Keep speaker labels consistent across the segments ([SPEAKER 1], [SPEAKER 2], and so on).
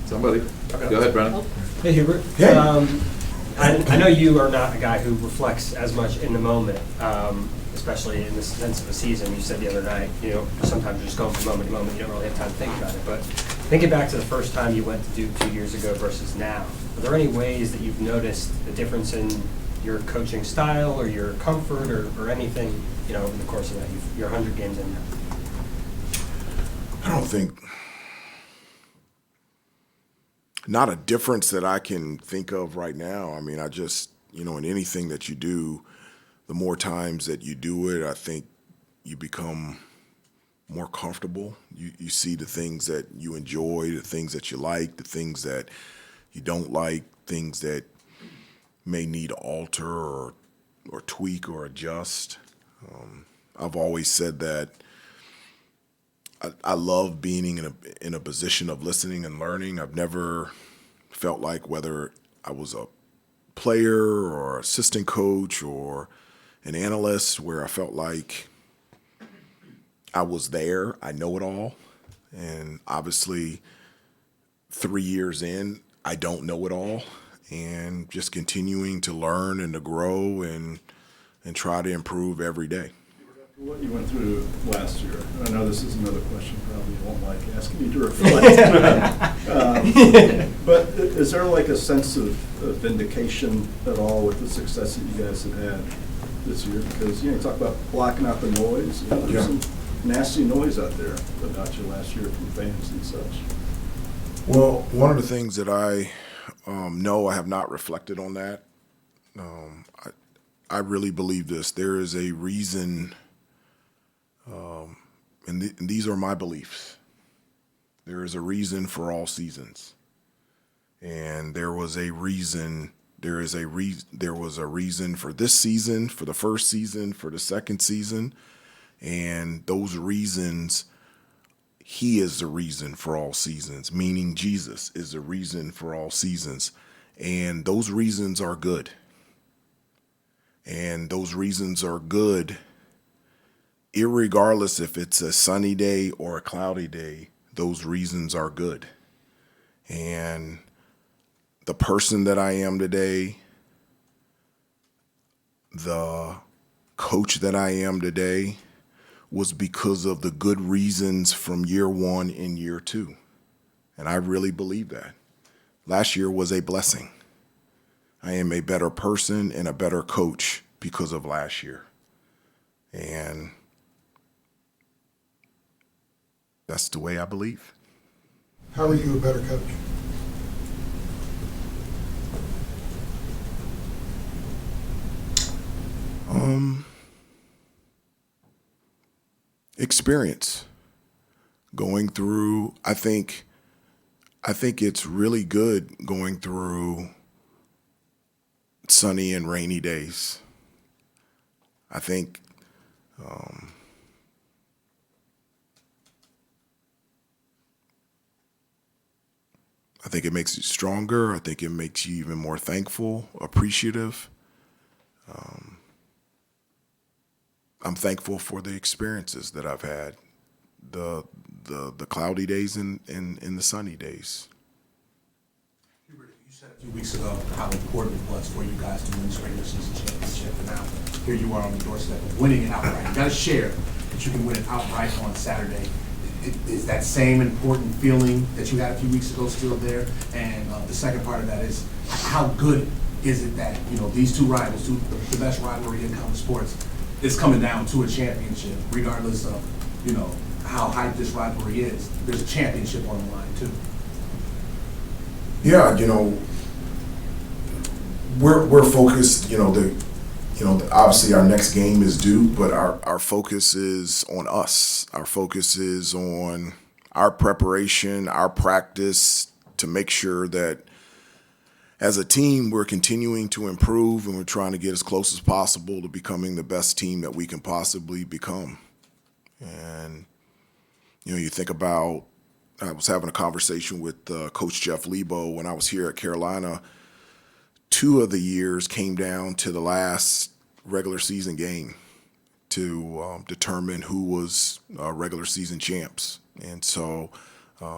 [SPEAKER 1] Somebody.
[SPEAKER 2] Okay.
[SPEAKER 1] Go ahead, Brennan.
[SPEAKER 3] Hey, Hubert.
[SPEAKER 4] Hey.
[SPEAKER 3] I know you are not a guy who reflects as much in the moment, especially in the sense of a season. You said the other night, sometimes you're just going from moment to moment. You don't really have time to think about it. But thinking back to the first time you went to Duke 2 years ago versus now, are there any ways that you've noticed the difference in your coaching style or your comfort or anything, over the course of that? You're 100 games in now.
[SPEAKER 4] I don't think, not a difference that I can think of right now. I mean, I just, in anything that you do, the more times that you do it, I think you become more comfortable. You see the things that you enjoy, the things that you like, the things that you don't like, things that may need to alter or tweak or adjust. I've always said that I love being in a position of listening and learning. I've never felt like, whether I was a player or assistant coach or an analyst, where I felt like I was there, I know it all. And obviously 3 years in, I don't know it all, and just continuing to learn and to grow and try to improve every day.
[SPEAKER 2] What you went through last year, I know this is another question probably you won't like asking you to reflect. But is there like a sense of vindication at all with the success that you guys have had this year? Because, you talk about blocking out the noise. There's some nasty noise out there about you last year from fans and such.
[SPEAKER 4] Well, one of the things that I know, I have not reflected on that. I really believe this. There is a reason, and these are my beliefs. There is a reason for all seasons, and there was a reason. There was a reason for this season, for the first season, for the second season, and those reasons. He is the reason for all seasons, meaning Jesus is the reason for all seasons, and those reasons are good. And those reasons are good irregardless if it's a sunny day or a cloudy day. Those reasons are good. And the person that I am today, the coach that I am today, was because of the good reasons from year one and year two. And I really believe that. Last year was a blessing. I am a better person and a better coach because of last year. And that's the way I believe.
[SPEAKER 5] How are you a better coach?
[SPEAKER 4] Experience. Going through, I think it's really good going through sunny and rainy days. I think it makes you stronger. I think it makes you even more thankful, appreciative. I'm thankful for the experiences that I've had, the cloudy days and the sunny days.
[SPEAKER 6] Hubert, you said a few weeks ago how important it was for you guys to win this regular season championship, and now here you are on the doorstep of winning it outright. You got to share that you can win it outright on Saturday. Is that same important feeling that you had a few weeks ago still there? And the second part of that is, how good is it that these two rivals, the best rivalry in college sports, is coming down to a championship, regardless of how hyped this rivalry is? There's a championship on the line too.
[SPEAKER 4] Yeah, we're focused. Obviously our next game is Duke, but our focus is on us. Our focus is on our preparation, our practice, to make sure that as a team we're continuing to improve and we're trying to get as close as possible to becoming the best team that we can possibly become. And you think about, I was having a conversation with Coach Jeff Lebo when I was here at Carolina. 2 of the years came down to the last regular season game to determine who was regular season champs. And so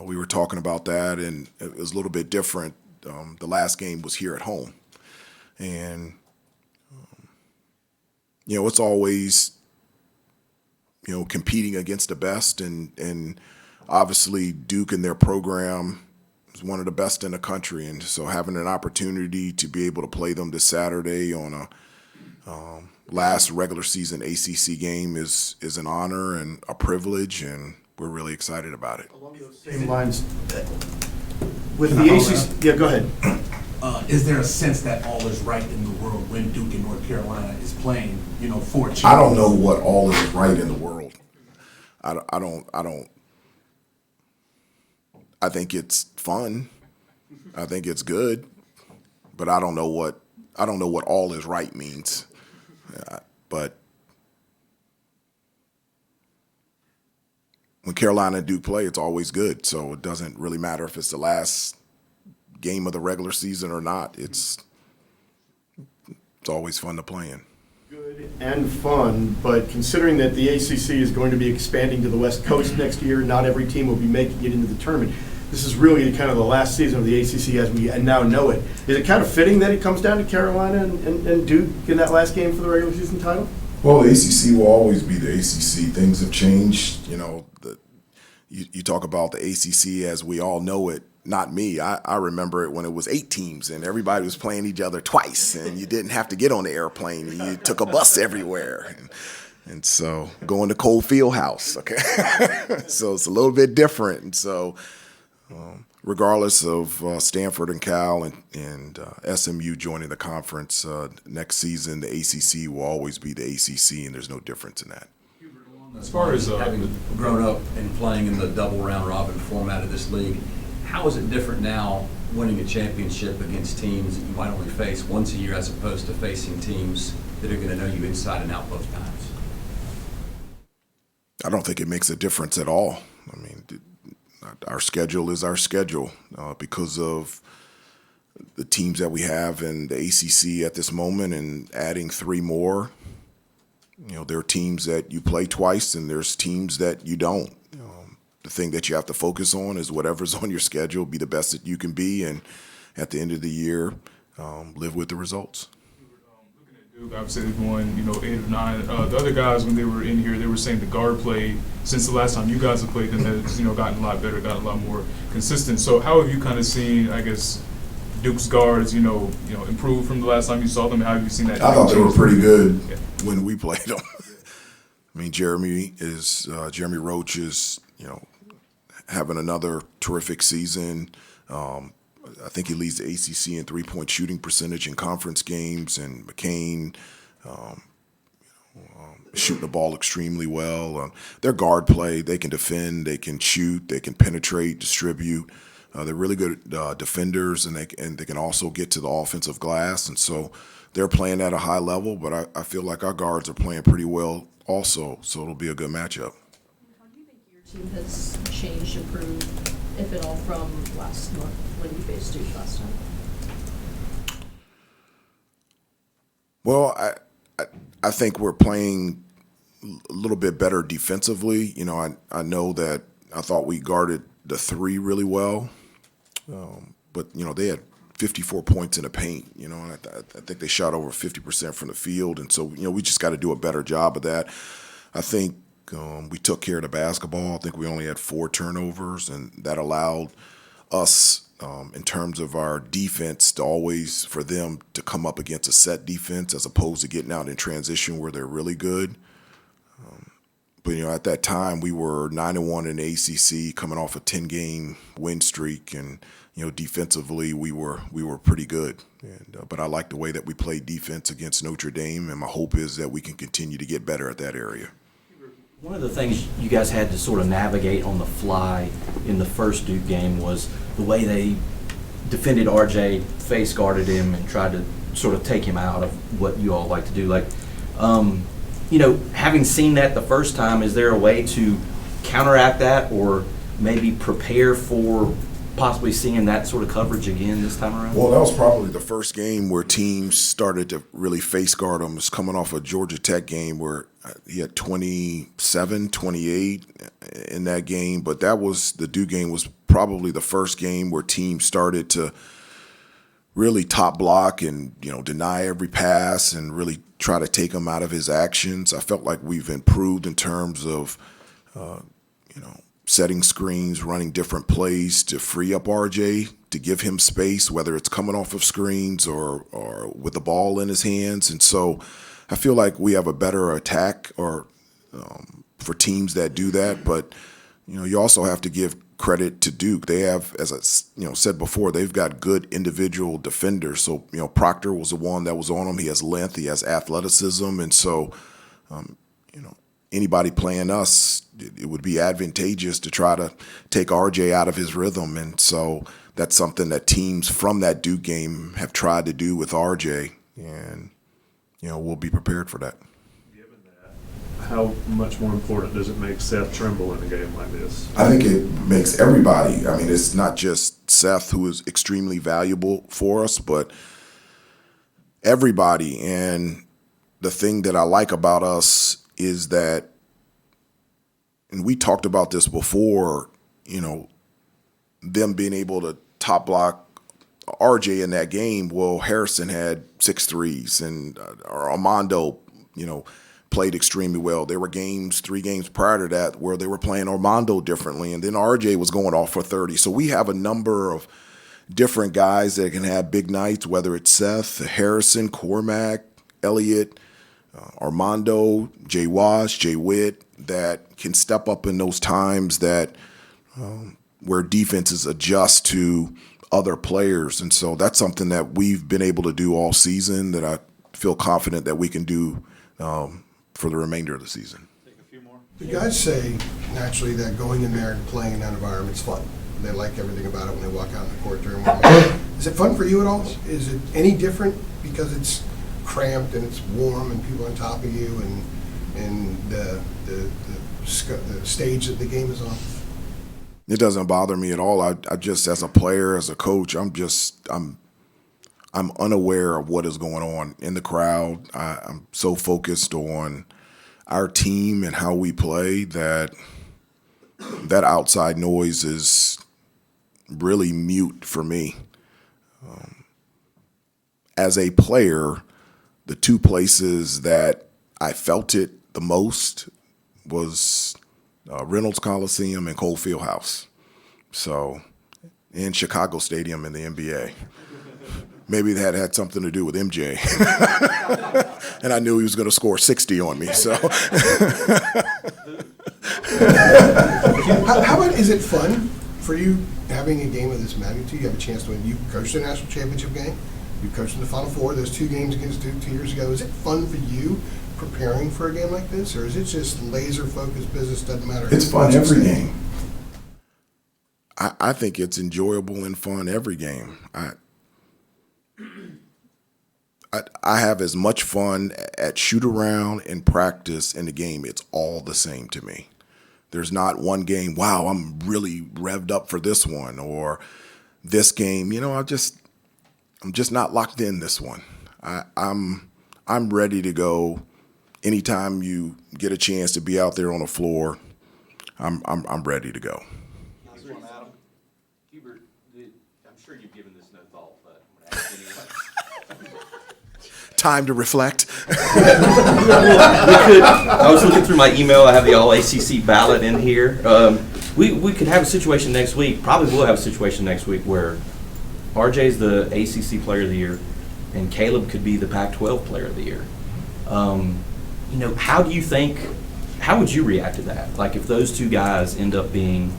[SPEAKER 4] we were talking about that, and it was a little bit different. The last game was here at home, and it's always competing against the best, and obviously Duke and their program is one of the best in the country, and so having an opportunity to be able to play them this Saturday on a last regular season ACC game is an honor and a privilege, and we're really excited about it.
[SPEAKER 1] Along those same lines, with the ACC, yeah, go ahead.
[SPEAKER 6] Is there a sense that all is right in the world when Duke in North Carolina is playing, for a championship?
[SPEAKER 4] I don't know what all is right in the world. I don't. I think it's fun. I think it's good, but I don't know what all is right means. But when Carolina and Duke play, it's always good. So it doesn't really matter if it's the last game of the regular season or not. It's always fun to play in.
[SPEAKER 1] Good and fun, but considering that the ACC is going to be expanding to the West Coast next year, not every team will be making it into the tournament. This is really kind of the last season of the ACC as we now know it. Is it kind of fitting that it comes down to Carolina and Duke in that last game for the regular season title?
[SPEAKER 4] Well, the ACC will always be the ACC. Things have changed. You talk about the ACC as we all know it. Not me. I remember it when it was 8 teams and everybody was playing each other twice, and you didn't have to get on the airplane, and you took a bus everywhere. And so going to Cole Fieldhouse, okay? So it's a little bit different. And so regardless of Stanford and Cal and SMU joining the conference next season, the ACC will always be the ACC, and there's no difference in that.
[SPEAKER 7] As far as having grown up and playing in the double round robin format of this league, how is it different now winning a championship against teams that you might only face once a year as opposed to facing teams that are going to know you inside and out both times?
[SPEAKER 4] I don't think it makes a difference at all. I mean, our schedule is our schedule because of the teams that we have in the ACC at this moment, and adding 3 more. There are teams that you play twice, and there's teams that you don't. The thing that you have to focus on is whatever's on your schedule, be the best that you can be, and at the end of the year, live with the results.
[SPEAKER 8] Looking at Duke, obviously they've won, 8 or 9. The other guys, when they were in here, they were saying the guard play since the last time you guys have played them has, gotten a lot better, gotten a lot more consistent. So how have you kind of seen, I guess, Duke's guards, improve from the last time you saw them? How have you seen that?
[SPEAKER 4] I thought they were pretty good when we played them. I mean, Jeremy Roach is, having another terrific season. I think he leads the ACC in 3-point shooting percentage in conference games, and McCain shooting the ball extremely well. Their guard play, they can defend, they can shoot, they can penetrate, distribute. They're really good defenders, and they can also get to the offensive glass, and so they're playing at a high level. But I feel like our guards are playing pretty well also, so it'll be a good matchup.
[SPEAKER 9] How do you think your team has changed, improved, if at all, from last month when you faced Duke last time?
[SPEAKER 4] Well, I think we're playing a little bit better defensively. I know that I thought we guarded the 3 really well, but they had 54 points in the paint. And I think they shot over 50% from the field, and so we just got to do a better job of that. I think we took care of the basketball. I think we only had 4 turnovers, and that allowed us, in terms of our defense, for them to come up against a set defense as opposed to getting out in transition where they're really good. But at that time we were 9-1 in the ACC, coming off a 10-game win streak, and defensively we were pretty good. But I like the way that we played defense against Notre Dame, and my hope is that we can continue to get better at that area.
[SPEAKER 10] One of the things you guys had to sort of navigate on the fly in the first Duke game was the way they defended RJ, face guarded him, and tried to sort of take him out of what you all like to do. Having seen that the first time, is there a way to counteract that, or maybe prepare for possibly seeing that sort of coverage again this time around?
[SPEAKER 4] Well, that was probably the first game where teams started to really face guard them. It's coming off a Georgia Tech game where he had 27, 28 in that game, but the Duke game was probably the first game where teams started to really top block and, deny every pass and really try to take him out of his actions. I felt like we've improved in terms of, setting screens, running different plays to free up RJ, to give him space, whether it's coming off of screens or with the ball in his hands. And so I feel like we have a better attack for teams that do that. But, you also have to give credit to Duke. They have, as I said before, they've got good individual defenders. So, Proctor was the one that was on him. He has length, he has athleticism. And so, anybody playing us, it would be advantageous to try to take RJ out of his rhythm. And so that's something that teams from that Duke game have tried to do with RJ. And, we'll be prepared for that.
[SPEAKER 11] Given that, how much more important does it make Seth Trimble in a game like this?
[SPEAKER 4] I think it makes everybody. I mean, it's not just Seth, who is extremely valuable for us, but everybody. And the thing that I like about us is that, and we talked about this before, them being able to top block RJ in that game. Well, Harrison had 6 threes, and Armando, played extremely well. There were 3 games prior to that where they were playing Armando differently, and then RJ was going off for 30. So we have a number of different guys that can have big nights, whether it's Seth, Harrison, Cormac, Elliott, Armando, Jay Wash, Jay Witt, that can step up in those times that where defenses adjust to other players. And so that's something that we've been able to do all season that I feel confident that we can do for the remainder of the season.
[SPEAKER 11] Take a few more.
[SPEAKER 5] The guys say naturally that going in there and playing in that environment's fun. They like everything about it when they walk out in the court during one game. Is it fun for you at all? Is it any different because it's cramped and it's warm and people on top of you and the stage that the game is on?
[SPEAKER 4] It doesn't bother me at all. I just, as a player, as a coach, I'm unaware of what is going on in the crowd. I'm so focused on our team and how we play that outside noise is really mute for me. As a player, the 2 places that I felt it the most was Reynolds Coliseum and Cole Fieldhouse. So, in Chicago Stadium in the NBA. Maybe that had something to do with MJ. And I knew he was going to score 60 on me. So,
[SPEAKER 5] how about, is it fun for you having a game of this magnitude? You have a chance to win. You coached the national championship game. You coached in the Final Four. Those 2 games against Duke 2 years ago. Is it fun for you preparing for a game like this, or is it just laser-focused business, doesn't matter?
[SPEAKER 4] It's fun every game. I think it's enjoyable and fun every game. I have as much fun at shoot-around and practice in the game. It's all the same to me. There's not one game, wow, I'm really revved up for this one, or this game, I'm just not locked in this one. I'm ready to go. Anytime you get a chance to be out there on the floor, I'm ready to go.
[SPEAKER 10] Hubert, I'm sure you've given this no thought, but I'm going to ask anyway.
[SPEAKER 4] Time to reflect.
[SPEAKER 10] I was looking through my email. I have the All-ACC ballot in here. We could have a situation next week, probably will have a situation next week, where RJ's the ACC Player of the Year, and Caleb could be the Pac-12 Player of the Year. How would you react to that? Like if those 2 guys end up being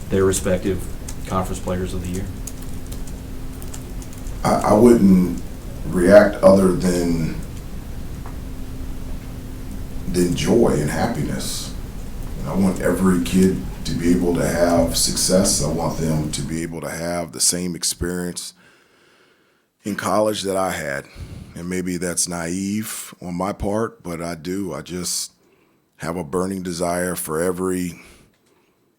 [SPEAKER 10] their respective conference players of the year?
[SPEAKER 4] I wouldn't react other than joy and happiness. I want every kid to be able to have success. I want them to be able to have the same experience in college that I had. And maybe that's naive on my part, but I do. I just have a burning desire for every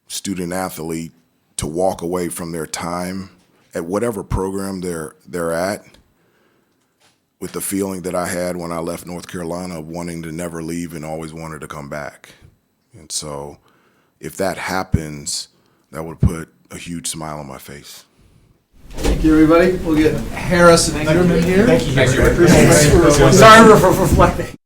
[SPEAKER 4] student athlete to walk away from their time at whatever program they're at with the feeling that I had when I left North Carolina, wanting to never leave and always wanted to come back. And so if that happens, that would put a huge smile on my face.
[SPEAKER 12] Thank you, everybody. We'll get Harris and Ingram in here.
[SPEAKER 3] Thank you.
[SPEAKER 12] Sorry for reflecting.